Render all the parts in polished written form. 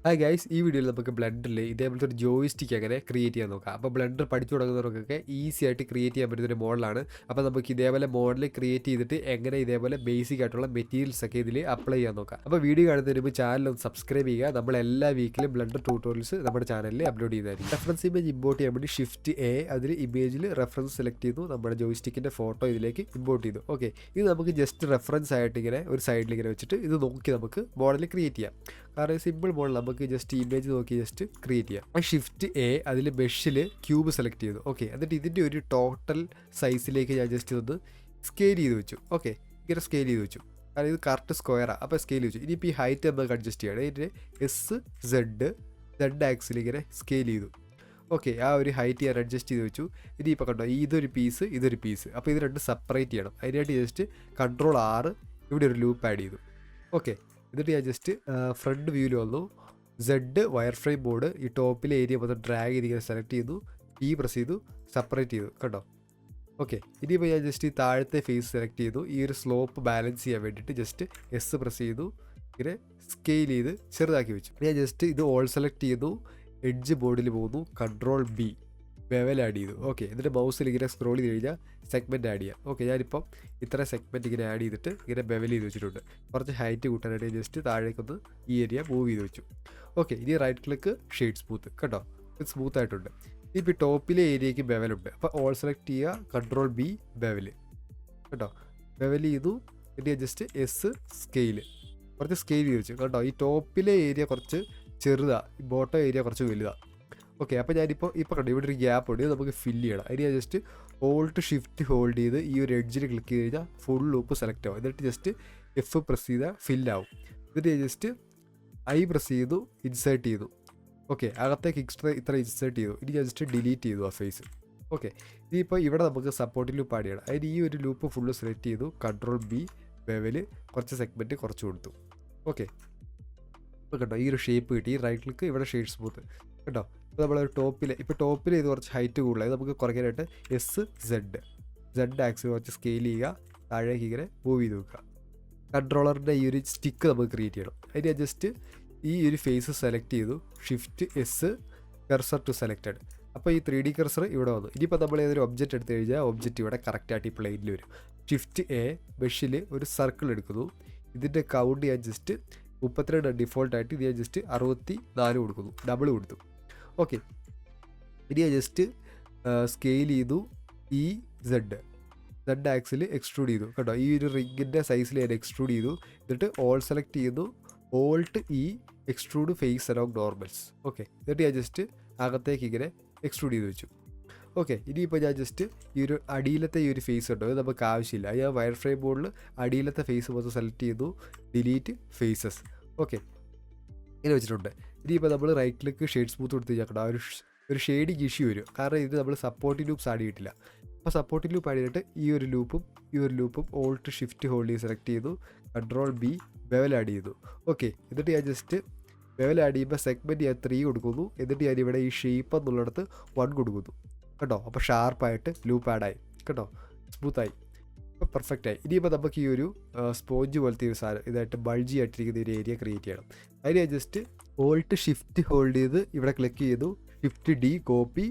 Hi guys, ഈ വീഡിയോയിൽ നമുക്ക് ബ്ലെൻഡറിൽ ഇതേപോലത്തെ ഒരു ജോയിസ്റ്റിക്ക് എങ്ങനെ ക്രിയേറ്റ് ചെയ്യാൻ നോക്കാം. അപ്പോൾ ബ്ലെൻഡർ പഠിച്ചു തുടങ്ങുന്നവർക്കൊക്കെ ഈസി ആയിട്ട് ക്രിയേറ്റ് ചെയ്യാൻ പറ്റുന്ന ഒരു മോഡലാണ്. അപ്പോൾ നമുക്ക് ഇതേപോലെ മോഡൽ ക്രിയേറ്റ് ചെയ്തിട്ട് എങ്ങനെ ഇതേപോലെ ബേസിക് ആയിട്ടുള്ള മെറ്റീരിയൽസ് ഒക്കെ ഇതിൽ അപ്ലൈ ചെയ്യാൻ നോക്കാം. അപ്പോൾ വീഡിയോ കാണുന്നതിന് മുമ്പ് ചാനൽ ഒന്ന് സബ്സ്ക്രൈബ് ചെയ്യുക. നമ്മൾ എല്ലാ വീക്കിലും ബ്ലെൻഡർ ട്യൂട്ടോറിയൽസ് നമ്മുടെ ചാനലിൽ അപ്ലോഡ് ചെയ്യുന്നതായിരിക്കും. റെഫറൻസ് ഇമേജ് ഇമ്പോർട്ട് ചെയ്യാൻ വേണ്ടി ഷിഫ്റ്റ് എ, അതിൽ ഇമേജിൽ റെഫറൻസ് സെലക്ട് ചെയ്തു, നമ്മുടെ ജോയിസ്റ്റിക്കിൻ്റെ ഫോട്ടോ ഇതിലേക്ക് ഇമ്പോർട്ട് ചെയ്തു. ഓക്കെ, ഇത് നമുക്ക് ജസ്റ്റ് റെഫറൻസ് ആയിട്ട് ഇങ്ങനെ ഒരു സൈഡിൽ ഇങ്ങനെ വെച്ചിട്ട് ഇത് നോക്കി നമുക്ക് മോഡൽ ക്രിയേറ്റ് ചെയ്യാം. കാരണം സിമ്പിൾ മോഡൽ നമുക്ക് ജസ്റ്റ് ഇമേജ് നോക്കി ജസ്റ്റ് ക്രിയേറ്റ് ചെയ്യാം. ആ ഷിഫ്റ്റ് എ, അതിൽ മെഷിൽ ക്യൂബ് സെലക്ട് ചെയ്തു. ഓക്കെ, എന്നിട്ട് ഇതിൻ്റെ ഒരു ടോട്ടൽ സൈസിലേക്ക് ഞാൻ ജസ്റ്റ് ഇതൊന്ന് സ്കെയിൽ ചെയ്ത് വെച്ചു. ഓക്കെ, ഇങ്ങനെ സ്കെയിൽ ചെയ്ത് വെച്ചു. കാരണം ഇത് കറക്റ്റ് സ്ക്വയറാണ്. അപ്പോൾ സ്കെയിൽ വെച്ചു. ഇനിയിപ്പോൾ ഈ ഹൈറ്റ് നമുക്ക് അഡ്ജസ്റ്റ് ചെയ്യണം. ഇതിൻ്റെ സെഡ് ആക്സിൽ ഇങ്ങനെ സ്കെയിൽ ചെയ്തു. ഓക്കെ, ആ ഒരു ഹൈറ്റ് ഞാൻ അഡ്ജസ്റ്റ് ചെയ്ത് വെച്ചു. ഇനിയിപ്പോൾ കണ്ടോ, ഇതൊരു പീസ്, ഇതൊരു പീസ്. അപ്പോൾ ഇത് രണ്ട് സെപ്പറേറ്റ് ചെയ്യണം. അതിനായിട്ട് ജസ്റ്റ് Ctrl+R, ഇവിടെ ഒരു ലൂപ്പ് ആഡ് ചെയ്തു. ഓക്കെ, എന്നിട്ട് ഞാൻ ജസ്റ്റ് ഫ്രണ്ട് വ്യൂവിൽ വന്നു. വയർ ഫ്രെയിം മോഡ്, ഈ ടോപ്പിലെ ഏരിയ മൊത്തം ഡ്രാഗ് ചെയ്ത് ഇങ്ങനെ സെലക്ട് ചെയ്തു, പ്രസ് ചെയ്തു, സെപ്പറേറ്റ് ചെയ്തു. കണ്ടോ? ഓക്കെ, ഇനിയിപ്പോൾ ഞാൻ ജസ്റ്റ് ഈ താഴത്തെ ഫേസ് സെലക്ട് ചെയ്തു. ഈ ഒരു സ്ലോപ്പ് ബാലൻസ് ചെയ്യാൻ വേണ്ടിയിട്ട് ജസ്റ്റ് പ്രസ് ചെയ്തു, ഇങ്ങനെ സ്കെയിൽ ചെയ്ത് ചെറുതാക്കി വെച്ചു. ഞാൻ ജസ്റ്റ് ഇത് ഓൾ സെലക്ട് ചെയ്തു, എഡ്ജ് ബോർഡിൽ പോകുന്നു, Ctrl+B, ബെവൽ ആഡ് ചെയ്തു. ഓക്കെ, എന്നിട്ട് മൗസിൽ ഇങ്ങനെ സ്ക്രോൾ ചെയ്ത് കഴിഞ്ഞാൽ സെഗ്മെൻറ്റ് ആഡ് ചെയ്യാം. ഓക്കെ, ഞാനിപ്പം ഇത്ര സെഗ്മെൻറ്റ് ഇങ്ങനെ ആഡ് ചെയ്തിട്ട് ഇങ്ങനെ ബെവൽ ചെയ്ത് വെച്ചിട്ടുണ്ട്. കുറച്ച് ഹൈറ്റ് കൂട്ടാനായിട്ട് ജസ്റ്റ് താഴേക്കൊന്ന് ഈ ഏരിയ മൂവ് ചെയ്ത് വെച്ചു. ഓക്കെ, ഇനി റൈറ്റ് ക്ലിക്ക് ഷെയ്ഡ് സ്മൂത്ത്. കേട്ടോ, ഇത് സ്മൂത്ത് ആയിട്ടുണ്ട്. ഇപ്പോൾ ടോപ്പിലെ ഏരിയയ്ക്ക് ബെവലുണ്ട്. അപ്പോൾ ഓൾ സെലക്ട് ചെയ്യുക, Ctrl+B, ബെവൽ. കേട്ടോ, ബെവൽ ചെയ്തു. ഇനി ജസ്റ്റ് സ്കെയില്, കുറച്ച് സ്കെയിൽ ചെയ്ത് വെച്ചു. കേട്ടോ, ഈ ടോപ്പിലെ ഏരിയ കുറച്ച് ചെറുതാണ്, ഈ ബോട്ടം ഏരിയ കുറച്ച് വലുതാണ്. ഓക്കെ, അപ്പോൾ ഞാനിപ്പോൾ കണ്ടു ഇവിടെ ഒരു ഗ്യാപ്പ് ഉണ്ട്, ഇത് നമുക്ക് ഫില്ല് ചെയ്യണം. അതിന് ഞാൻ ജസ്റ്റ് Alt+Shift ഹോൾഡ് ചെയ്ത് ഈ ഒരു എഡ്ജിൽ ക്ലിക്ക് ചെയ്ത് കഴിഞ്ഞാൽ ഫുൾ ലൂപ്പ് സെലക്ട് ആവും. എന്നിട്ട് ജസ്റ്റ് F പ്രസ് ചെയ്താൽ ഫില്ലാവും. എന്നിട്ട് ഞാൻ ജസ്റ്റ് I പ്രസ് ചെയ്തു, ഇൻസേർട്ട് ചെയ്തു. ഓക്കെ, അകത്തേക്ക് ഇത്ര ഇൻസേർട്ട് ചെയ്തു. ഇനി ഞാൻ ജസ്റ്റ് ഡിലീറ്റ് ചെയ്തു ആ ഫേസ്. ഓക്കെ, ഇനിയിപ്പോൾ ഇവിടെ നമുക്ക് സപ്പോർട്ടിംഗ് ലൂപ്പ് ആഡ് ചെയ്യണം. അതിന് ഈ ഒരു ലൂപ്പ് ഫുള്ള് സെലക്ട് ചെയ്തു, Ctrl+B, ബെവൽ, കുറച്ച് സെഗ്മെൻറ്റ് കുറച്ച് കൊടുത്തു. ഓക്കെ, ഇപ്പോൾ കേട്ടോ ഈ ഒരു ഷേപ്പ് കിട്ടി. റൈറ്റ് ക്ലിക്ക്, ഇവിടെ ഷെയ്ഡ് സ്മൂത്ത്. കേട്ടോ, ഇപ്പോൾ നമ്മൾ ടോപ്പിൽ ഇത് കുറച്ച് ഹൈറ്റ് കൂടുതലായി നമുക്ക് കുറയ്ക്കാനായിട്ട് സെഡ് ആക്സിൽ കുറച്ച് സ്കെയിൽ ചെയ്യുക, താഴേക്ക് ഇങ്ങനെ മൂവ് ചെയ്ത് വെക്കുക. കൺട്രോളറിൻ്റെ ഈ ഒരു സ്റ്റിക്ക് നമുക്ക് ക്രിയേറ്റ് ചെയ്യണം. അതിന് ജസ്റ്റ് ഈ ഒരു ഫേസ് സെലക്ട് ചെയ്തു, Shift+S, കർസർ ടു സെലക്റ്റഡ്. അപ്പോൾ ഈ 3D കർസർ ഇവിടെ വന്നു. ഇനിയിപ്പോൾ നമ്മൾ ഏതൊരു ഒബ്ജക്റ്റ് എടുത്തു കഴിഞ്ഞാൽ ഒബ്ജക്റ്റ് ഇവിടെ കറക്റ്റായിട്ട് ഈ പ്ലെയിനിൽ വരും. Shift+A, മെഷിൽ ഒരു സർക്കിൾ എടുക്കുന്നു. ഇതിൻ്റെ കൗണ്ട് ഞാൻ ജസ്റ്റ് 32 ഡിഫോൾട്ടായിട്ട് ഇത് ഞാൻ ജസ്റ്റ് 64 കൊടുക്കുന്നു, ഡബിൾ കൊടുത്തു. ഓക്കെ, ഇനി ഞാൻ ജസ്റ്റ് സ്കെയിൽ ചെയ്തു, സെഡ് ആക്സിൽ എക്സ്ട്രൂഡ് ചെയ്തു. കേട്ടോ, ഈ ഒരു റിങ്ങിൻ്റെ സൈസിൽ ഞാൻ എക്സ്ട്രൂഡ് ചെയ്തു. എന്നിട്ട് ഓൾ സെലക്ട് ചെയ്യുന്നു, Alt+E, extrude face along normals. Okay, എന്നിട്ട് ഞാൻ ജസ്റ്റ് അകത്തേക്ക് ഇങ്ങനെ എക്സ്ട്രൂഡ് ചെയ്ത് വെച്ചു. ഓക്കെ, ഇനിയിപ്പോൾ ഞാൻ ജസ്റ്റ് ഈ ഒരു അടിയിലത്തെ ഈ ഒരു ഫേസ് ഉണ്ടോ, ഇത് നമുക്ക് ആവശ്യമില്ല. ഞാൻ വയർ ഫ്രെയിം ബോർഡിൽ അടിയിലത്തെ ഫേസ് മൊത്തം സെലക്ട് ചെയ്തു, ഡിലീറ്റ് ഫേസസ്. ഓക്കെ, ഇങ്ങനെ വെച്ചിട്ടുണ്ട്. ഇനിയിപ്പോൾ നമ്മൾ റൈറ്റ് ക്ലിക്ക് ഷെയ്ഡ് സ്മൂത്ത് കൊടുത്ത് കഴിഞ്ഞാൽ ആ ഒരു ഷെയ്ഡിങ് ഇഷ്യൂ വരും. കാരണം ഇത് നമ്മൾ സപ്പോർട്ടിംഗ് ലൂപ്സ് ആഡ് ചെയ്തിട്ടില്ല. അപ്പോൾ സപ്പോർട്ടിംഗ് ലൂപ്പ് ആഡ് ചെയ്തിട്ട് ഈ ഒരു ലൂപ്പും Alt+Shift ഹോൾഡ് ചെയ്ത് സെലക്ട് ചെയ്തു, Ctrl+B, ബെവൽ ആഡ് ചെയ്തു. ഓക്കെ, എന്നിട്ട് ഞാൻ ജസ്റ്റ് ബെവൽ ആഡ് ചെയ്യുമ്പോൾ സെഗ്മെൻറ്റ് ഞാൻ 3 കൊടുക്കുന്നു. എന്നിട്ട് ഞാൻ ഇവിടെ ഈ ഷേപ്പ് എന്നുള്ളിടത്ത് 1 കൊടുക്കുന്നു. കേട്ടോ, അപ്പോൾ ഷാർപ്പായിട്ട് ലൂപ്പ് ആഡായി. കേട്ടോ, സ്മൂത്തായി, ഇപ്പോൾ പെർഫെക്റ്റായി. ഇനിയിപ്പോൾ നമുക്ക് ഈ ഒരു സ്പോഞ്ച് പോലത്തെ ഒരു സാധനം ഇതായിട്ട് ബൾജി ആയിട്ടിരിക്കുന്ന ഒരു ഏരിയ ക്രിയേറ്റ് ചെയ്യണം. അതിന് ഞാൻ ജസ്റ്റ് Alt+Shift ഹോൾഡ് ചെയ്ത് ഇവിടെ ക്ലിക്ക് ചെയ്തു, Shift+D, copy,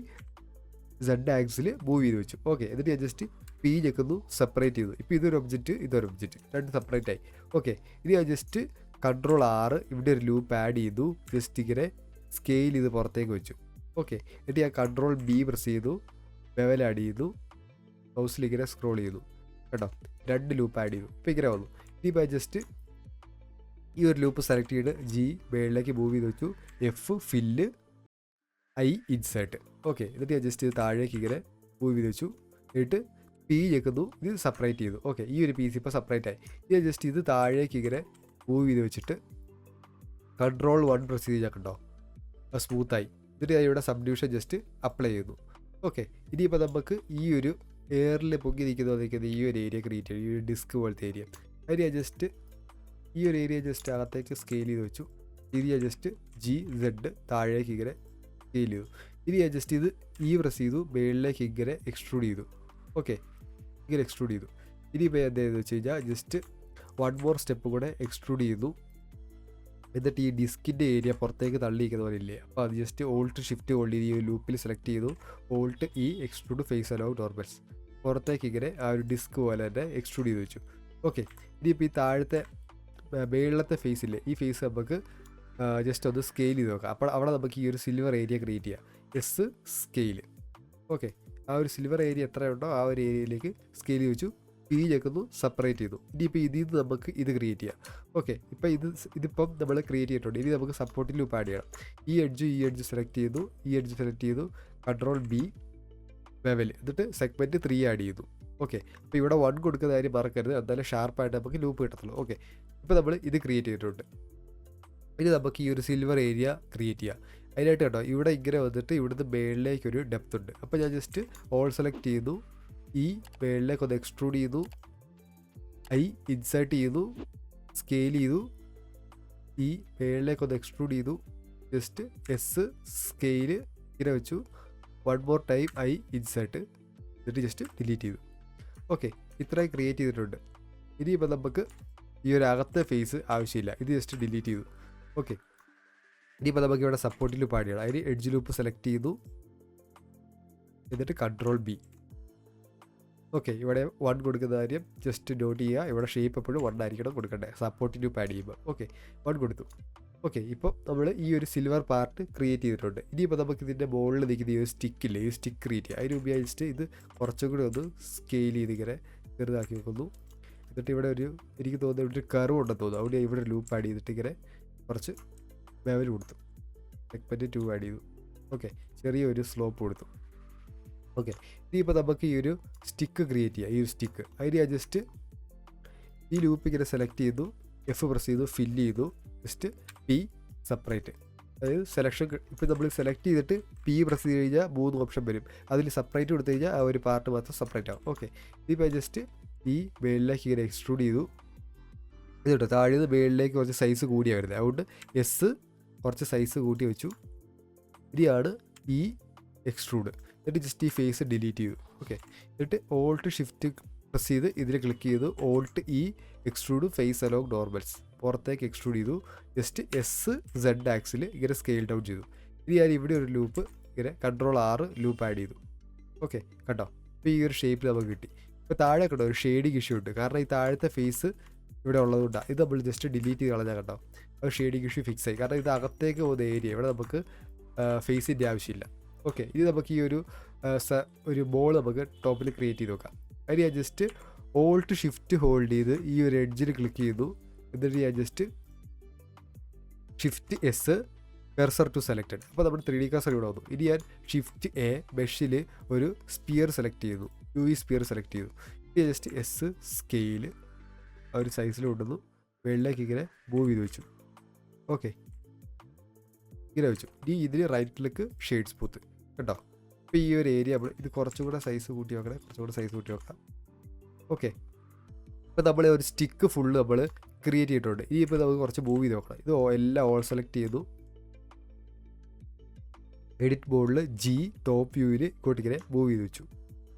Z axle move ചെയ്ത് വെച്ചു. ഓക്കെ, എന്നിട്ട് ഞാൻ ജസ്റ്റ് P ഞെക്കുന്നു, സെപ്പറേറ്റ് ചെയ്തു. ഇപ്പോൾ ഇതൊരു ഒബ്ജക്റ്റ് രണ്ട് സെപ്പറേറ്റ് ആയി. ഓക്കെ, ഇനി ഞാൻ ജസ്റ്റ് Ctrl+R, ഇവിടെ ഒരു ലൂപ്പ് ആഡ് ചെയ്തു, ജസ്റ്റ് ഇങ്ങനെ സ്കെയിൽ ചെയ്ത് പുറത്തേക്ക് വെച്ചു. ഓക്കെ, എന്നിട്ട് ഞാൻ Ctrl+B പ്രസ് ചെയ്തു, ബെവൽ ആഡ് ചെയ്തു, മൗസിൽ ഇങ്ങനെ സ്ക്രോൾ ചെയ്തു. കേട്ടോ, 2 ലൂപ്പ് ആഡ് ചെയ്തു. ഇപ്പോൾ ഇങ്ങനെ വന്നു. ഇനിയിപ്പോൾ ജസ്റ്റ് ഈ ഒരു ലൂപ്പ് സെലക്ട് ചെയ്ത് G മേളിലേക്ക് മൂവ് ചെയ്ത് വെച്ചു, F fill, I insert. Okay, എന്നിട്ട് ഞാൻ ജസ്റ്റ് ഇത് താഴേക്ക് ഇങ്ങനെ മൂവ് ചെയ്ത് വെച്ചു. എന്നിട്ട് P ഞെക്കുന്നു, ഇത് സെപ്പറേറ്റ് ചെയ്തു. ഓക്കെ, ഈ ഒരു പീസ് ഇപ്പോൾ സെപ്പറേറ്റ് ആയി. ഞാൻ ജസ്റ്റ് ഇത് താഴേക്ക് ഇങ്ങനെ മൂവ് ചെയ്ത് വെച്ചിട്ട് Ctrl+1 പ്രസ് ചെയ്ത് കണ്ടോ, സ്മൂത്തായി. എന്നിട്ട് ഞാൻ ഇവിടെ സബ്ഡിവിഷൻ ജസ്റ്റ് അപ്ലൈ ചെയ്യുന്നു. ഓക്കെ, ഇനിയിപ്പോൾ നമുക്ക് ഈ ഒരു എയറിൽ പൊങ്ങി നിൽക്കുന്ന ഈ ഒരു ഏരിയ ക്രിയേറ്റ് ചെയ്യും, ഈ ഒരു ഡിസ്ക് പോലത്തെ ഏരിയ. അതിന് ഞാൻ ജസ്റ്റ് ഈ ഒരു ഏരിയ ജസ്റ്റ് അകത്തേക്ക് സ്കെയിൽ ചെയ്ത് വെച്ചു. ഇത് ഞാൻ ജസ്റ്റ് Z താഴേക്ക് ഇങ്ങനെ സ്കെയിൽ ചെയ്തു. ഇനി ഞാൻ ജസ്റ്റ് ഇത് പ്രസ് ചെയ്തു, മേളിലേക്ക് ഇങ്ങനെ എക്സ്ട്രൂഡ് ചെയ്തു. ഓക്കെ, ഇങ്ങനെ എക്സ്ട്രൂഡ് ചെയ്തു. ഇനിയിപ്പോൾ എന്താണെന്ന് വെച്ച് കഴിഞ്ഞാൽ ജസ്റ്റ് 1 more സ്റ്റെപ്പ് കൂടെ എക്സ്ട്രൂഡ് ചെയ്യുന്നു. എന്നിട്ട് ഈ ഡിസ്കിൻ്റെ ഏരിയ പുറത്തേക്ക് തള്ളിയിരിക്കുന്ന പോലെ ഇല്ലേ, അപ്പോൾ അത് ജസ്റ്റ് ഓൾട്ട് ഷിഫ്റ്റ് ഹോൾഡ് ചെയ്ത് ഈ ലൂപ്പിൽ സെലക്ട് ചെയ്തു. ഓൾട്ട് ഈ എക്സ്ട്രൂഡ് ഫേസ് അലോങ് നോർമൽസ് പുറത്തേക്ക് ഇങ്ങനെ ആ ഒരു ഡിസ്ക് പോലെ തന്നെ എക്സ്ട്രൂഡ് ചെയ്ത് വെച്ചു. ഓക്കെ, ഇനിയിപ്പോൾ ഈ താഴത്തെ മേളത്തെ ഫേസില്ലേ, ഈ ഫേസ് നമുക്ക് ജസ്റ്റ് ഒന്ന് സ്കെയിൽ ചെയ്ത് നോക്കാം. അപ്പോൾ അവിടെ നമുക്ക് ഈ ഒരു സിൽവർ ഏരിയ ക്രിയേറ്റ് ചെയ്യാം. S scale. ഓക്കെ, ആ ഒരു സിൽവർ ഏരിയ എത്രയുണ്ടോ ആ ഒരു ഏരിയയിലേക്ക് സ്കെയിൽ ചെയ്ത് വെച്ചു. പി ഞെക്കുന്നു, സെപ്പറേറ്റ് ചെയ്തു. ഇനിയിപ്പോൾ ഇതിൽ നിന്ന് നമുക്ക് ഇത് ക്രിയേറ്റ് ചെയ്യാം. ഓക്കെ, ഇപ്പോൾ ഇതിപ്പം നമ്മൾ ക്രിയേറ്റ് ചെയ്തിട്ടുണ്ട്. ഇനി നമുക്ക് സപ്പോർട്ടിൽ ലൂപ്പ് ആഡ് ചെയ്യണം. ഈ എഡ്ജ് സെലക്ട് ചെയ്തു, ഈ എഡ്ജ് സെലക്ട് ചെയ്തു, കൺട്രോൾ ബി ലെവൽ, എന്നിട്ട് സെഗ്മെൻറ്റ് 3 ആഡ് ചെയ്തു. ഓക്കെ, അപ്പോൾ ഇവിടെ 1 കൊടുക്കുന്ന കാര്യം മറക്കരുത്, എന്തായാലും ഷാർപ്പായിട്ട് നമുക്ക് ലൂപ്പ് കിട്ടത്തുള്ളൂ. ഓക്കെ, ഇപ്പോൾ നമ്മൾ ഇത് ക്രിയേറ്റ് ചെയ്തിട്ടുണ്ട്. ഇനി നമുക്ക് ഈ ഒരു സിൽവർ ഏരിയ ക്രിയേറ്റ് ചെയ്യാം. അതിനായിട്ട് കേട്ടോ ഇവിടെ ഇങ്ങനെ വന്നിട്ട് ഇവിടുന്ന് മേളിലേക്കൊരു ഡെപ്ത് ഉണ്ട്. അപ്പോൾ ഞാൻ ജസ്റ്റ് ഓൾ സെലക്ട് ചെയ്തു, ഈ മേളിലേക്ക് ഒന്ന് എക്സ്ട്രൂഡ് ചെയ്തു, ഐ ഇൻസേർട്ട് ചെയ്തു, സ്കെയിൽ ചെയ്തു, ഈ മേളിലേക്ക് ഒന്ന് എക്സ്ട്രൂഡ് ചെയ്തു, ജസ്റ്റ് എസ് സ്കെയിൽ ഇങ്ങനെ വെച്ചു. 1 more ടൈം ഐ ഇൻസേർട്ട്, എന്നിട്ട് ജസ്റ്റ് ഡിലീറ്റ് ചെയ്തു. ഓക്കെ, ഇത്രയും ക്രിയേറ്റ് ചെയ്തിട്ടുണ്ട്. ഇനിയിപ്പോൾ നമുക്ക് ഈ ഒരു അകത്തെ ഫേസ് ആവശ്യമില്ല, ഇത് ജസ്റ്റ് ഡിലീറ്റ് ചെയ്തു. ഓക്കെ, ഇനിയിപ്പോൾ നമുക്ക് ഇവിടെ സപ്പോർട്ട് ലൂപ്പ് ആഡ് ചെയ്യണം. അതിന് എഡ്ജ് ലൂപ്പ് സെലക്ട് ചെയ്തു, എന്നിട്ട് കൺട്രോൾ ബി. ഓക്കെ, ഇവിടെ 1 കൊടുക്കുന്ന കാര്യം ജസ്റ്റ് നോട്ട് ചെയ്യുക. ഇവിടെ ഷേപ്പ് എപ്പോഴും 1 ആയിരിക്കണം കൊടുക്കണ്ടേ സപ്പോർട്ട് ലൂപ്പ് ആഡ് ചെയ്യുമ്പോൾ. ഓക്കെ, 1 കൊടുത്തു. ഓക്കെ, ഇപ്പോൾ നമ്മൾ ഈ ഒരു സിൽവർ പാർട്ട് ക്രിയേറ്റ് ചെയ്തിട്ടുണ്ട്. ഇനിയിപ്പോൾ നമുക്ക് ഇതിൻ്റെ മുകളിൽ നിൽക്കുന്ന ഈ ഒരു സ്റ്റിക്കില്ലേ, ഈ സ്റ്റിക്ക് ക്രിയേറ്റ് ചെയ്യുക. അതിന് ഉപയോഗിച്ചിട്ട് ഇത് കുറച്ചും കൂടി ഒന്ന് സ്കെയിൽ ചെയ്ത് ഇങ്ങനെ ചെറുതാക്കി വെക്കുന്നു. എന്നിട്ട് ഇവിടെ എനിക്ക് തോന്നുന്നു ഇവിടെ ഒരു കർവ് ഉണ്ടെന്ന് തോന്നുന്നു. അവിടെ ഇവിടെ ലൂപ്പ് ആഡ് ചെയ്തിട്ട് ഇങ്ങനെ കുറച്ച് ലെവൽ കൊടുത്തു. സെഗ്മെൻറ്റ് 2 ആഡ് ചെയ്തു. ഓക്കെ, ചെറിയൊരു സ്ലോപ്പ് കൊടുത്തു. ഓക്കെ, ഇനിയിപ്പോൾ നമുക്ക് ഈ ഒരു സ്റ്റിക്ക് ക്രിയേറ്റ് ചെയ്യാം. ഈ ഒരു സ്റ്റിക്ക് അതിന് ജസ്റ്റ് ഈ ലൂപ്പ് ഇങ്ങനെ സെലക്ട് ചെയ്തു, എഫ് പ്രസ് ചെയ്തു, ഫില്ല് ചെയ്തു, ജസ്റ്റ് പി സെപ്പറേറ്റ്. അതായത് സെലക്ഷൻ ഇപ്പോൾ നമ്മൾ സെലക്ട് ചെയ്തിട്ട് പി പ്രസ് ചെയ്ത് കഴിഞ്ഞാൽ 3 ഓപ്ഷൻ വരും. അതിൽ സെപ്പറേറ്റ് കൊടുത്തു കഴിഞ്ഞാൽ ആ ഒരു പാർട്ട് മാത്രം സെപ്പറേറ്റ് ആവും. ഓക്കെ, ഇപ്പോൾ ജസ്റ്റ് ഈ മേളിലേക്ക് ഇങ്ങനെ എക്സ്ട്രൂഡ് ചെയ്തു. ഇതുണ്ട് താഴെ നിന്ന് മേളിലേക്ക് കുറച്ച് സൈസ് കൂടിയാണ് വരുന്നത്. അതുകൊണ്ട് എസ് കുറച്ച് സൈസ് കൂട്ടി വെച്ചു. ഇനിയാണ് ഈ എക്സ്ട്രൂഡ്. എന്നിട്ട് ജസ്റ്റ് ഈ ഫേസ് ഡിലീറ്റ് ചെയ്തു. ഓക്കെ, എന്നിട്ട് ഓൾട്ട് ഷിഫ്റ്റ് പ്രസ് ചെയ്ത് ഇതിൽ ക്ലിക്ക് ചെയ്തു, ഓൾട്ട് ഈ എക്സ്ട്രൂഡ് ഫേസ് അലോങ് നോർമൽസ് പുറത്തേക്ക് എക്സ്ട്രൂഡ് ചെയ്തു. ജസ്റ്റ് എസ് സെഡ് ആക്സിൽ ഇങ്ങനെ സ്കെയിൽ ഡൗൺ ചെയ്തു. ഇനി ഞാൻ ഇവിടെ ഒരു ലൂപ്പ് ഇങ്ങനെ കൺട്രോൾ R ലൂപ്പ് ആഡ് ചെയ്തു. ഓക്കെ, കണ്ടോ, ഇപ്പോൾ ഈ ഒരു ഷേപ്പിൽ നമുക്ക് കിട്ടി. ഇപ്പോൾ താഴെ കണ്ടോ ഒരു ഷെയ്ഡിങ് ഇഷ്യൂ ഉണ്ട്, കാരണം ഈ താഴത്തെ ഫേസ് ഇവിടെ ഉള്ളതുകൊണ്ടാണ്. ഇത് നമ്മൾ ജസ്റ്റ് ഡിലീറ്റ് ചെയ്ത് കളഞ്ഞാൽ കണ്ടോ അത് ഷെയ്ഡിങ് ഇഷ്യൂ ഫിക്സ് ആയി, കാരണം ഇത് അകത്തേക്ക് പോകുന്ന ഏരിയ ഇവിടെ നമുക്ക് ഫേസിൻ്റെ ആവശ്യമില്ല. ഓക്കെ, ഇത് നമുക്ക് ഈ ഒരു ബോൾ നമുക്ക് ടോപ്പിൽ ക്രിയേറ്റ് ചെയ്ത് നോക്കാം. അതിന് ഞാൻ ജസ്റ്റ് ഓൾട്ട് ഷിഫ്റ്റ് ഹോൾഡ് ചെയ്ത് ഈ ഒരു എഡ്ജിൽ ക്ലിക്ക് ചെയ്തു. എന്നിട്ട് ഞാൻ just shift S cursor to selected. അപ്പോൾ നമ്മൾ 3D കർസർ ഇവിടെ വന്നു. ഇനി ഞാൻ ഷിഫ്റ്റ് എ മെഷിൽ ഒരു സ്പിയർ സെലക്ട് ചെയ്തു, UV സ്പിയർ സെലക്ട് ചെയ്തു. ഇനി ജസ്റ്റ് എസ് സ്കെയിൽ ആ ഒരു സൈസിൽ കൊണ്ടുവന്നു വെള്ളിലേക്ക് ഇങ്ങനെ മൂവ് ചെയ്ത് വെച്ചു. ഓക്കെ, ഇങ്ങനെ വെച്ചു. ഇനി ഇതിന് റൈറ്റ് ക്ലിക്ക് ഷെയ്ഡ് സ്മൂത്ത് കേട്ടോ. ഇപ്പോൾ ഈ ഒരു ഏരിയ നമ്മൾ ഇത് കുറച്ചും കൂടെ സൈസ് കൂട്ടി നോക്കണേ, കുറച്ചും കൂടെ സൈസ് കൂട്ടി നോക്കാം. ഓക്കെ, ഇപ്പോൾ നമ്മൾ ഒരു സ്റ്റിക്ക് ഫുള്ള് നമ്മൾ ക്രിയേറ്റ് ചെയ്തിട്ടുണ്ട്. ഇനി ഇപ്പോൾ നമുക്ക് കുറച്ച് മൂവ് ചെയ്ത് നോക്കണം. ഇത് എല്ലാം ഓൾ സെലക്ട് ചെയ്തു, എഡിറ്റ് ബോർഡിൽ ജി ടോപ്പ് വ്യൂവിൽ ഇങ്ങോട്ടിങ്ങനെ മൂവ് ചെയ്ത് വെച്ചു.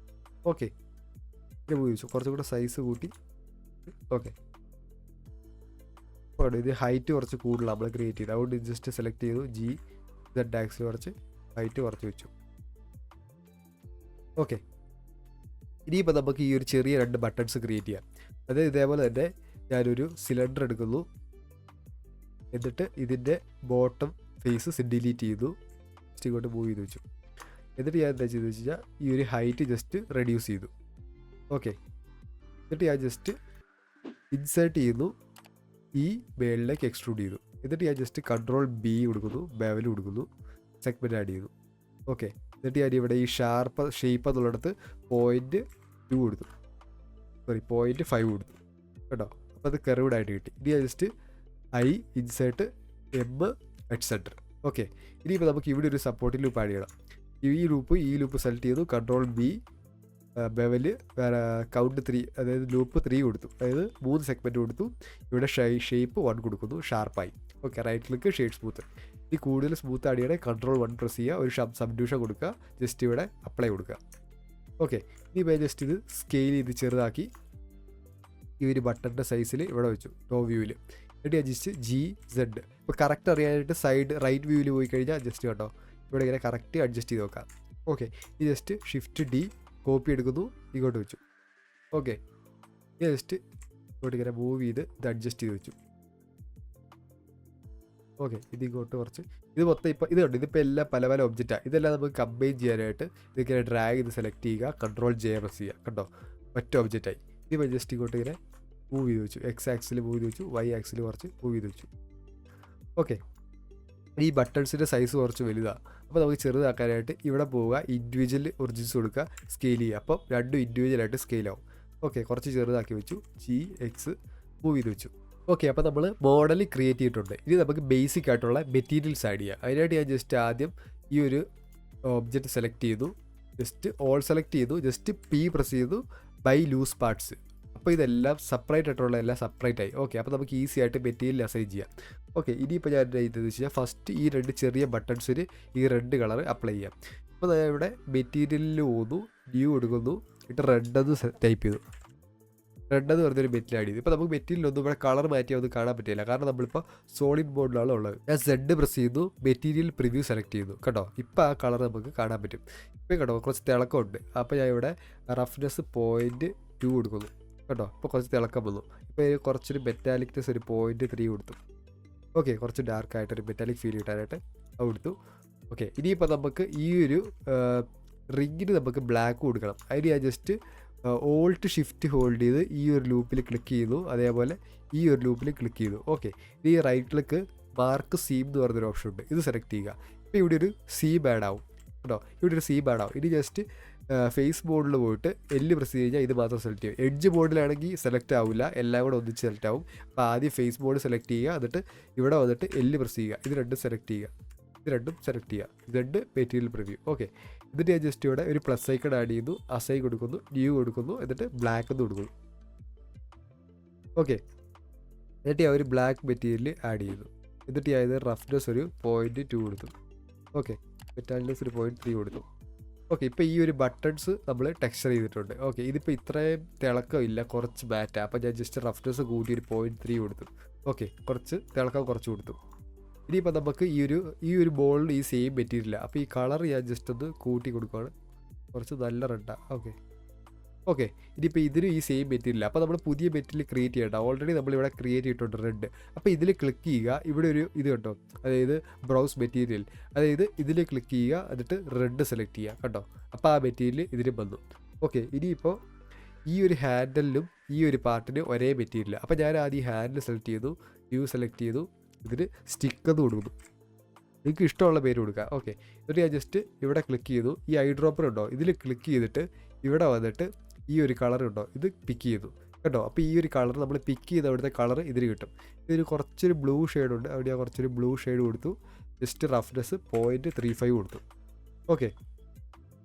ഓക്കെ, ഇങ്ങനെ മൂവ് വെച്ചു, കുറച്ചും കൂടെ സൈസ് കൂട്ടി. ഓക്കെ, അപ്പോൾ ഇത് ഹൈറ്റ് കുറച്ച് കൂടുതലാണ് നമ്മൾ ക്രിയേറ്റ് ചെയ്ത്, അതുകൊണ്ട് ജസ്റ്റ് സെലക്ട് ചെയ്തു, ജി സെഡ് ആക്സിൽ കുറച്ച് ഹൈറ്റ് കുറച്ച് വെച്ചു. ഓക്കെ, ഇനിയിപ്പോൾ നമുക്ക് ഈ ഒരു ചെറിയ 2 ബട്ടൺസ് ക്രിയേറ്റ് ചെയ്യാം. അതായത് ഇതേപോലെ തന്നെ ഞാനൊരു സിലിണ്ടർ എടുക്കുന്നു, എന്നിട്ട് ഇതിൻ്റെ ബോട്ടം ഫേസ് ഡിലീറ്റ് ചെയ്തു, ജസ്റ്റ് ഇങ്ങോട്ട് മൂവ് ചെയ്ത് വെച്ചു. എന്നിട്ട് ഞാൻ എന്താ ചെയ്തെന്ന് വെച്ച് കഴിഞ്ഞാൽ ഈ ഒരു ഹൈറ്റ് ജസ്റ്റ് റെഡ്യൂസ് ചെയ്തു. ഓക്കെ, എന്നിട്ട് ഞാൻ ജസ്റ്റ് ഇൻസേർട്ട് ചെയ്യുന്നു, ഈ മേളിലേക്ക് എക്സ്ട്രൂഡ് ചെയ്തു. എന്നിട്ട് ഞാൻ ജസ്റ്റ് കൺട്രോൾ ബി കൊടുക്കുന്നു, ബെവൽ കൊടുക്കുന്നു, സെഗ്മെൻറ്റ് ആഡ് ചെയ്തു. ഓക്കെ, എന്നിട്ട് ഞാൻ ഇവിടെ ഈ ഷേപ്പ് എന്നുള്ളിടത്ത് 0.2 കൊടുത്തു, 0.5 കൊടുത്തു കേട്ടോ. അപ്പോൾ അത് കർവ്ഡ് ആയിട്ട് കിട്ടി. ഇനി ഞാൻ just I insert M at centre. Okay, ഇനിയിപ്പോൾ നമുക്ക് ഇവിടെ ഒരു സപ്പോർട്ട് ലൂപ്പ് ആഡ് ചെയ്യണം. ഈ ലൂപ്പ് സെലക്ട് ചെയ്തു, കൺട്രോൾ ബി ബെവല് കൗണ്ട് 3, അതായത് ലൂപ്പ് 3 കൊടുത്തു, അതായത് 3 സെഗ്മെൻറ്റ് കൊടുത്തു. ഇവിടെ ഷേപ്പ് 1 കൊടുക്കുന്നു, ഷാർപ്പായി. Okay, right click shade smooth. ഈ കൂടുതൽ സ്മൂത്ത് ആഡ് ചെയ്യണേ കൺട്രോൾ 1 പ്രസ് ചെയ്യുക, ഒരു സബ്ഡ്യൂഷൻ കൊടുക്കുക, ജസ്റ്റ് ഇവിടെ അപ്ലൈ കൊടുക്കുക. ഓക്കെ, ഇനി ജസ്റ്റ് ഇത് സ്കെയിൽ ചെയ്ത് ചെറുതാക്കി ഈ ഒരു ബട്ടൻ്റെ സൈസിൽ ഇവിടെ വെച്ചു ടോപ്പ് വ്യൂവിൽ. എന്നിട്ട് ഞാൻ ജസ്റ്റ് GZ. ഇപ്പോൾ കറക്റ്റ് അറിയാനായിട്ട് സൈഡ് റൈറ്റ് വ്യൂവിൽ പോയി കഴിഞ്ഞാൽ ജസ്റ്റ് കേട്ടോ ഇവിടെ ഇങ്ങനെ കറക്റ്റ് അഡ്ജസ്റ്റ് ചെയ്ത് നോക്കാം. ഓക്കെ, ഈ ജസ്റ്റ് Shift-D കോപ്പി എടുക്കുന്നു, ഇങ്ങോട്ട് വെച്ചു. ഓക്കെ, ഇത് ജസ്റ്റ് ഇങ്ങോട്ട് ഇങ്ങനെ മൂവ് ചെയ്ത് ഇത് അഡ്ജസ്റ്റ് ചെയ്ത് വെച്ചു. ഓക്കെ, ഇത് ഇങ്ങോട്ട് കുറച്ച് ഇത് മൊത്തം ഇപ്പോൾ ഇത് കണ്ടു, ഇതിപ്പോൾ എല്ലാം പല പല ഒബ്ജക്റ്റാണ്. ഇതെല്ലാം നമുക്ക് കമ്പൈൻ ചെയ്യാനായിട്ട് ഇതിങ്ങനെ ഡ്രാഗ് ചെയ്ത് സെലക്ട് ചെയ്യുക, Ctrl-J പ്രസ് ചെയ്യുക. കണ്ടോ, ഒറ്റ ഒബ്ജക്റ്റായി. ഇതിപ്പോൾ ജസ്റ്റ് ഇങ്ങോട്ട് ഇങ്ങനെ മൂവ് ചെയ്ത് വെച്ചു. X ആക്സിൽ മൂവ് ചെയ്ത് വെച്ചു, Y ആക്സിൽ കുറച്ച് മൂവ് ചെയ്ത് വെച്ചു. ഓക്കെ, ഈ ബട്ടൺസിൻ്റെ സൈസ് കുറച്ച് വലുതാണ്. അപ്പോൾ നമുക്ക് ചെറുതാക്കാനായിട്ട് ഇവിടെ പോവുക, ഇൻഡിവിജ്വൽ ഒറിജിൻസ് കൊടുക്കുക, സ്കെയിൽ ചെയ്യുക. അപ്പം രണ്ടും ഇൻഡിവിജ്വലായിട്ട് സ്കെയിലാവും. ഓക്കെ, കുറച്ച് ചെറുതാക്കി വെച്ചു, GX മൂവ് ചെയ്ത് വെച്ചു. ഓക്കെ, അപ്പോൾ നമ്മൾ മോഡൽ ക്രിയേറ്റ് ചെയ്തിട്ടുണ്ട്. ഇനി നമുക്ക് ബേസിക് ആയിട്ടുള്ള മെറ്റീരിയൽസ് ആഡ് ചെയ്യാം. അതിനായിട്ട് ഞാൻ ജസ്റ്റ് ആദ്യം ഈ ഒരു ഒബ്ജക്റ്റ് സെലക്ട് ചെയ്തു, ജസ്റ്റ് ഓൾ സെലക്ട് ചെയ്തു, ജസ്റ്റ് P പ്രസ് ചെയ്തു, ബൈ ലൂസ് പാർട്സ്. അപ്പോൾ ഇതെല്ലാം സെപ്പറേറ്റ് ആയിട്ടുള്ള എല്ലാം സെപ്പറേറ്റ് ആയി. ഓക്കെ, അപ്പോൾ നമുക്ക് ഈസി ആയിട്ട് മെറ്റീരിയൽ അസൈൻ ചെയ്യാം. ഓക്കെ, ഇനിയിപ്പോൾ ഞാൻ ചെയ്തതെന്ന് വെച്ച് കഴിഞ്ഞാൽ ഫസ്റ്റ് ഈ 2 ചെറിയ ബട്ടൺസിന് ഈ റെഡ് കളർ അപ്ലൈ ചെയ്യാം. അപ്പോൾ ഞാൻ ഇവിടെ മെറ്റീരിയലിൽ പോകുന്നു, ന്യൂ എടുക്കുന്നു, എന്നിട്ട് റെഡ് എന്ന് ടൈപ്പ് ചെയ്തു. റെഡ് എന്ന് പറഞ്ഞൊരു മെറ്റീരിയൽ ആഡ് ചെയ്തു. ഇപ്പോൾ നമുക്ക് മെറ്റീരിയലൊന്നും ഇവിടെ കളർ മാറ്റി ഒന്നും കാണാൻ പറ്റില്ല, കാരണം നമ്മളിപ്പോൾ സോളിഡ് മോഡിലാണ് ഉള്ളത്. ഞാൻ Z പ്രസ് ചെയ്യുന്നു, മെറ്റീരിയൽ പ്രിവ്യൂ സെലക്ട് ചെയ്തു. കേട്ടോ, ഇപ്പോൾ ആ കളർ നമുക്ക് കാണാൻ പറ്റും. ഇപ്പോൾ കേട്ടോ കുറച്ച് തിളക്കമുണ്ട്. അപ്പോൾ ഞാൻ ഇവിടെ റഫ്നെസ് 0.2 കൊടുക്കുന്നു. കേട്ടോ, ഇപ്പോൾ കുറച്ച് തിളക്കം വന്നു. ഇപ്പോൾ കുറച്ചൊരു മെറ്റാലിക്നെസ് ഒരു 0.3 കൊടുത്തു. ഓക്കെ, കുറച്ച് ഡാർക്കായിട്ടൊരു മെറ്റാലിക് ഫീൽ കിട്ടാനായിട്ട് അത് കൊടുത്തു. ഓക്കെ, ഇനിയിപ്പോൾ നമുക്ക് ഈ ഒരു റിങ്ങിന് നമുക്ക് ബ്ലാക്ക് കൊടുക്കണം. അതിന് ഞാൻ ജസ്റ്റ് Alt Shift ഹോൾഡ് ചെയ്ത് ഈ ഒരു ലൂപ്പിൽ ക്ലിക്ക് ചെയ്തു, അതേപോലെ ഈ ഒരു ലൂപ്പിൽ ക്ലിക്ക് ചെയ്തു. ഓക്കെ, ഈ റൈറ്റ് ക്ലിക്ക് മാർക്ക് സീം എന്ന് പറഞ്ഞൊരു ഓപ്ഷൻ ഉണ്ട്, ഇത് സെലക്ട് ചെയ്യുക. ഇപ്പോൾ ഇവിടെ ഒരു സീം ആഡ് ആവും. കേട്ടോ, ഇവിടെ ഒരു സീം ആഡ് ആവും. ഇനി ജസ്റ്റ് ഫേസ് മോഡിൽ പോയിട്ട് പ്രസ് ചെയ്ത് കഴിഞ്ഞാൽ ഇത് മാത്രം സെലക്ട് ചെയ്യും. എഡ്ജ് മോഡിലാണെങ്കിൽ സെലക്ട് ആവില്ല, എല്ലാം കൂടെ ഒന്നിച്ച് സെലക്ട് ആവും. അപ്പോൾ ആദ്യം ഫേസ് മോഡ് സെലക്ട് ചെയ്യുക, എന്നിട്ട് ഇവിടെ വന്നിട്ട് പ്രസ് ചെയ്യുക. ഇത് രണ്ടും സെലക്ട് ചെയ്യുക, ഇത് രണ്ടും സെലക്ട് ചെയ്യുക. Z material preview. ഓക്കെ, എന്നിട്ട് ഞാൻ ജസ്റ്റ് ഇവിടെ ഒരു പ്ലസ് ഐക്കൺ ആഡ് ചെയ്യുന്നു, അസൈൻ കൊടുക്കുന്നു, ന്യൂ കൊടുക്കുന്നു, എന്നിട്ട് ബ്ലാക്ക് എന്ന് കൊടുക്കുന്നു. ഓക്കെ, എന്നിട്ട് ഞാൻ ഒരു ബ്ലാക്ക് മെറ്റീരിയൽ ആഡ് ചെയ്തു. എന്നിട്ട് ഞാൻ ഇത് റഫ്നെസ് ഒരു 0.2 കൊടുത്തു. ഓക്കെ, മെറ്റാലിനെസ് ഒരു 0.3 കൊടുത്തു. ഓക്കെ, ഇപ്പോൾ ഈ ഒരു ബട്ടൺസ് നമ്മൾ ടെക്സ്ചർ ചെയ്തിട്ടുണ്ട്. ഓക്കെ, ഇതിപ്പോൾ ഇത്രയും തിളക്കമില്ല, കുറച്ച് മാറ്റാം. അപ്പോൾ ഞാൻ ജസ്റ്റ് റഫ്നെസ് കൂട്ടി ഒരു 0.3 കൊടുത്തു. ഓക്കെ, കുറച്ച് തിളക്കം കുറച്ച് കൊടുത്തു. ഇനിയിപ്പോൾ നമുക്ക് ഈ ഒരു ബോളിന് ഈ സെയിം മെറ്റീരിയൽ, അപ്പോൾ ഈ കളർ ഞാൻ ജസ്റ്റ് ഒന്ന് കൂട്ടി കൊടുക്കുകയാണ്, കുറച്ച് നല്ല റെഡാണ്. ഓക്കെ, ഇനിയിപ്പോൾ ഇതിന് ഈ സെയിം മെറ്റീരിയൽ, അപ്പോൾ നമ്മൾ പുതിയ മെറ്റീരിയൽ ക്രിയേറ്റ് ചെയ്യണ്ട. ഓൾറെഡി നമ്മളിവിടെ ക്രിയേറ്റ് ചെയ്തിട്ടുണ്ട് റെഡ്. അപ്പോൾ ഇതിൽ ക്ലിക്ക് ചെയ്യുക, ഇവിടെ ഒരു ഇത് കേട്ടോ, അതായത് ബ്രൗസ് മെറ്റീരിയൽ, അതായത് ഇതിൽ ക്ലിക്ക് ചെയ്യുക, എന്നിട്ട് റെഡ് സെലക്ട് ചെയ്യുക. കേട്ടോ, അപ്പോൾ ആ മെറ്റീരിയൽ ഇതിന് വന്നു. ഓക്കെ, ഇനിയിപ്പോൾ ഈ ഒരു ഹാൻഡിലും ഈ ഒരു പാർട്ടിന് ഒരേ മെറ്റീരിയൽ. അപ്പോൾ ഞാൻ ആദ്യം ഹാൻഡിൽ സെലക്ട് ചെയ്തു, വ്യൂ സെലക്ട് ചെയ്തു, ഇതിന് സ്റ്റിക്ക് എന്ന് കൊടുക്കുന്നു, നിങ്ങൾക്ക് ഇഷ്ടമുള്ള പേര് കൊടുക്കുക. ഓക്കെ, എന്നിട്ട് ഞാൻ ജസ്റ്റ് ഇവിടെ ക്ലിക്ക് ചെയ്തു, ഈ ഐ ഡ്രോപ്പർ ഉണ്ടോ ഇതിൽ ക്ലിക്ക് ചെയ്തിട്ട് ഇവിടെ വന്നിട്ട് ഈ ഒരു കളർ ഉണ്ടോ ഇത് പിക്ക് ചെയ്തു. കേട്ടോ, അപ്പോൾ ഈ ഒരു കളർ നമ്മൾ പിക്ക് ചെയ്ത് അവിടുത്തെ കളർ ഇതിന് കിട്ടും. ഇതിന് കുറച്ചൊരു ബ്ലൂ ഷെയ്ഡ് ഉണ്ട്, അവിടെ ഞാൻ കുറച്ചൊരു ബ്ലൂ ഷെയ്ഡ് കൊടുത്തു, ജസ്റ്റ് റഫ്നെസ് 0.35 കൊടുത്തു. ഓക്കെ,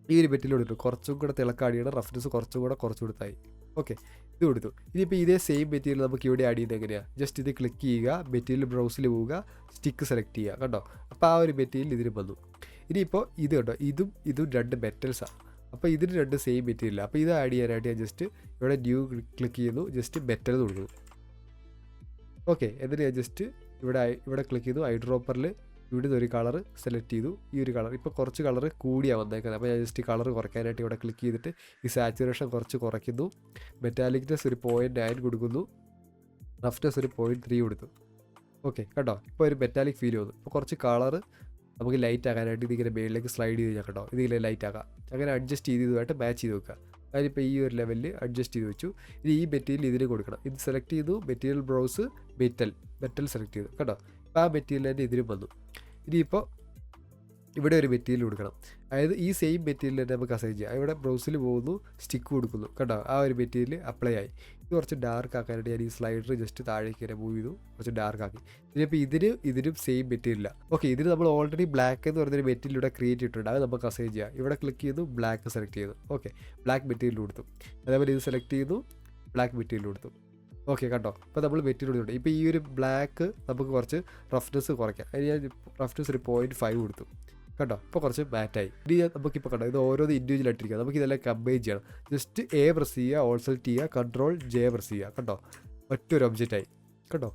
ഈ ഒരു മെറ്റീരിയൽ കൊടുത്തു, കുറച്ചും കൂടെ തിളക്കാടിയാണ്, റഫ്നെസ് കുറച്ചും കൂടെ കുറച്ച് കൊടുത്തായി. ഓക്കെ, ഇത് കൊടുത്തു. ഇനിയിപ്പോൾ ഇതേ സെയിം മെറ്റീരിയൽ നമുക്ക് ഇവിടെ ആഡ് ചെയ്യുന്നത് എങ്ങനെയാണ്? ജസ്റ്റ് ഇത് ക്ലിക്ക് ചെയ്യുക, മെറ്റീരിയൽ ബ്രൗസിൽ പോവുക, സ്റ്റിക്ക് സെലക്ട് ചെയ്യുക. കണ്ടോ, അപ്പോൾ ആ ഒരു മെറ്റീരിയൽ ഇതിന് വന്നു. ഇനിയിപ്പോൾ ഇത് കണ്ടോ, ഇതും 2 മെറ്റൽസാണ്. അപ്പോൾ ഇതിന് 2 സെയിം മെറ്റീരിയൽ. അപ്പോൾ ഇത് ആഡ് ചെയ്യാനായിട്ട് ഞാൻ ജസ്റ്റ് ഇവിടെ ന്യൂ ക്ലിക്ക് ചെയ്യുന്നു, ജസ്റ്റ് മെറ്റൽ കൊടുക്കുന്നു. ഓക്കെ, എന്നിട്ട് ഞാൻ ജസ്റ്റ് ഇവിടെ ക്ലിക്ക് ചെയ്തു, ഐ ഡ്രോപ്പറിൽ ഇവിടെ ഒരു കളർ സെലക്ട് ചെയ്തു, ഈ ഒരു കളർ ഇപ്പോൾ കുറച്ച് കളർ കൂടിയാണ് വന്നേക്കുന്നത്. അപ്പോൾ ഞാൻ ജസ്റ്റ് കളർ കുറയ്ക്കാനായിട്ട് ഇവിടെ ക്ലിക്ക് ചെയ്തിട്ട് ഈ സാച്ചുറേഷൻ കുറച്ച് കുറയ്ക്കുന്നു, മെറ്റാലിക്നെസ് ഒരു 0.9 കൊടുക്കുന്നു, റഫ്നെസ് ഒരു 0.3 കൊടുത്തു. ഓക്കെ, കേട്ടോ, ഇപ്പോൾ ഒരു മെറ്റാലിക് ഫീൽ വന്നു. ഇപ്പോൾ കുറച്ച് കളർ നമുക്ക് ലൈറ്റ് ആക്കാനായിട്ട് ഇതിങ്ങനെ മേളിലേക്ക് സ്ലൈഡ് ചെയ്ത് കേട്ടോ, ഇതിങ്ങനെ ലൈറ്റ് ആക്കാം. അങ്ങനെ അഡ്ജസ്റ്റ് ചെയ്തതുമായിട്ട് മാച്ച് ചെയ്ത് വെക്കുക. അതിനിപ്പോൾ ഈ ഒരു ലെവലിൽ അഡ്ജസ്റ്റ് ചെയ്ത് വെച്ചു. ഇനി ഈ മെറ്റീരിയൽ ഇതിന് കൊടുക്കണം. ഇത് സെലക്ട് ചെയ്തു, മെറ്റീരിയൽ ബ്രൗസ് മെറ്റൽ സെലക്ട് ചെയ്തു. കേട്ടോ, അപ്പോൾ ആ മെറ്റീരിയൽ തന്നെ ഇതിനും വന്നു. ഇനിയിപ്പോൾ ഇവിടെ ഒരു മെറ്റീരിയൽ കൊടുക്കണം, അതായത് ഈ സെയിം മെറ്റീരിയൽ തന്നെ നമുക്ക് അസൈൻ ചെയ്യാം. ഇവിടെ ബ്രൗസിൽ പോകുന്നു, സ്റ്റിക്ക് കൊടുക്കുന്നു. കേട്ടോ, ആ ഒരു മെറ്റീരിയൽ അപ്ലൈ ആയി. ഇത് കുറച്ച് ഡാർക്ക് ആക്കാനായിട്ട് ഞാൻ ഈ സ്ലൈഡർ ജസ്റ്റ് താഴേക്ക് വരെ മൂവ് ചെയ്തു, കുറച്ച് ഡാർക്ക് ആക്കി. ഇനിയിപ്പോൾ ഇതിനും സെയിം മെറ്റീരിയൽ. ഓക്കെ, ഇതിന് നമ്മൾ ഓൾറെഡി ബ്ലാക്ക് എന്ന് പറഞ്ഞൊരു മെറ്റീരിയൽ ഇവിടെ ക്രിയേറ്റ് ചെയ്തിട്ടുണ്ട്, അത് നമുക്ക് അസൈൻ ചെയ്യാം. ഇവിടെ ക്ലിക്ക് ചെയ്തു, ബ്ലാക്ക് സെലക്ട് ചെയ്തു. ഓക്കെ, ബ്ലാക്ക് മെറ്റീരിയൽ കൊടുത്തു. അതേപോലെ ഇത് സെലക്ട് ചെയ്തു, ബ്ലാക്ക് മെറ്റീരിയൽ കൊടുത്തു. ഓക്കെ, കണ്ടോ, ഇപ്പോൾ നമ്മൾ മെറ്റീരിയൽ കൊടുത്തു. ഇപ്പോൾ ഈ ഒരു ബ്ലാക്ക് നമുക്ക് കുറച്ച് റഫ്നെസ് കുറയ്ക്കാം. അതിന് ഞാൻ റഫ്നെസ് ഒരു 0.5 കൊടുത്തു. കേട്ടോ, ഇപ്പോൾ കുറച്ച് മാറ്റായി. ഇനി നമുക്കിപ്പോൾ കണ്ടോ, ഇത് ഓരോന്ന് ഇൻഡിവിജ്വൽ ആയിട്ടിരിക്കുക. നമുക്ക് ഇതെല്ലാം കമ്പൈൻ ചെയ്യണം. ജസ്റ്റ് പ്രസ് ചെയ്യുക, ഓൾ സെലക്ട് ചെയ്യുക, Ctrl-J പ്രസ് ചെയ്യുക. കണ്ടോ, ഒറ്റൊരു ഒബ്ജക്റ്റായി. കേട്ടോ,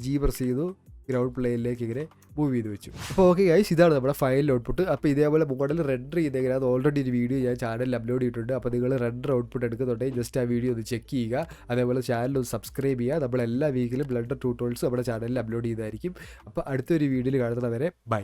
ജി പ്രസ് ചെയ്തു, ഗ്രൗണ്ട് പ്ലെയിനിലേക്ക് ഇങ്ങനെ മൂവ് ചെയ്ത് വെച്ചു. അപ്പോൾ ഓക്കെ ഗൈസ്, ഇതാണ് നമ്മുടെ ഫയൽ ഔട്ട്പുട്ട്. അപ്പോൾ ഇതേപോലെ മോഡൽ റെൻഡർ ചെയ്തെങ്കിൽ അത് ഓൾറെഡി ഒരു വീഡിയോ ഞാൻ ചാനലിൽ അപ്ലോഡ് ചെയ്തിട്ടുണ്ട്. അപ്പോൾ നിങ്ങൾ റെൻഡർ ഔട്ട്പുട്ട് എടുക്കുന്നുണ്ടെങ്കിൽ ജസ്റ്റ് ആ വീഡിയോ ഒന്ന് ചെക്ക് ചെയ്യുക. അതേപോലെ ചാനൽ ഒന്ന് സബ്സ്ക്രൈബ് ചെയ്യുക. നമ്മൾ എല്ലാ വീക്കിലും ബ്ലെൻഡർ ട്യൂട്ടോറിയൽസ് നമ്മുടെ ചാനലിൽ അപ്ലോഡ് ചെയ്തായിരിക്കും. അപ്പോൾ അടുത്തൊരു വീഡിയോയിൽ കാണുന്നത് വരെ ബൈ.